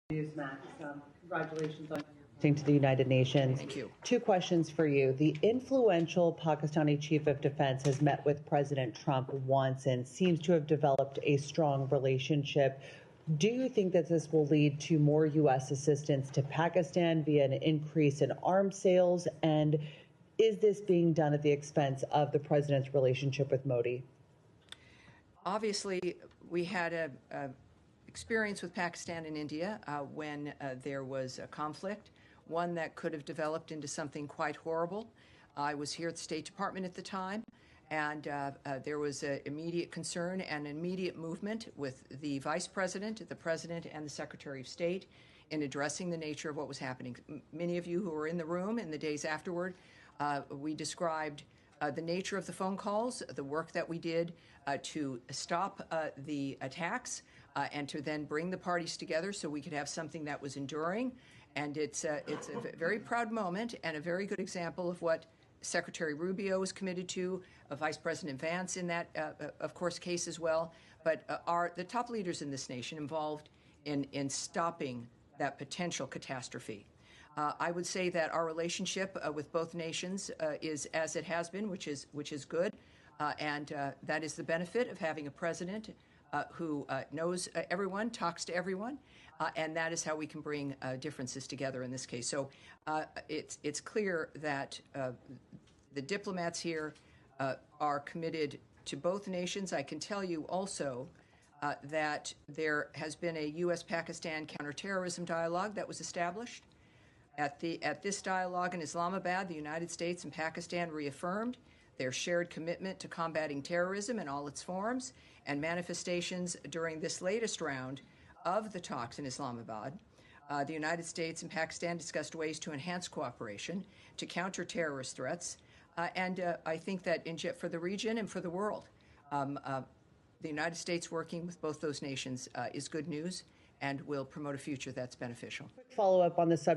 Congratulations on to the United Nations. Thank you. Two questions for you. The influential Pakistani chief of defense has met with President Trump once and seems to have developed a strong relationship. Do you think that this will lead to more U.S. assistance to Pakistan via an increase in arms sales? And is this being done at the expense of the president's relationship with Modi? Obviously, we had a experience with Pakistan and India when there was a conflict, one that could have developed into something quite horrible. I was here at the State Department at the time, and there was an immediate concern and immediate movement with the Vice President, the President, and the Secretary of State in addressing the nature of what was happening. Many of you who were in the room in the days afterward, we described the nature of the phone calls, the work that we did to stop the attacks, and to then bring the parties together so we could have something that was enduring. And it's a very proud moment and a very good example of what Secretary Rubio is committed to, Vice President Vance in that, of course, case as well. But are the top leaders in this nation involved in stopping that potential catastrophe? I would say that our relationship with both nations is as it has been, which is good, and that is the benefit of having a president who knows everyone, talks to everyone, and that is how we can bring differences together in this case. So it's clear that the diplomats here are committed to both nations. I can tell you also that there has been a U.S.-Pakistan counterterrorism dialogue that was established. At this dialogue in Islamabad, the United States and Pakistan reaffirmed their shared commitment to combating terrorism in all its forms and manifestations during this latest round of the talks in Islamabad. The United States and Pakistan discussed ways to enhance cooperation to counter terrorist threats, and I think that for the region and for the world, the United States working with both those nations is good news and will promote a future that's beneficial. Follow up on the subject.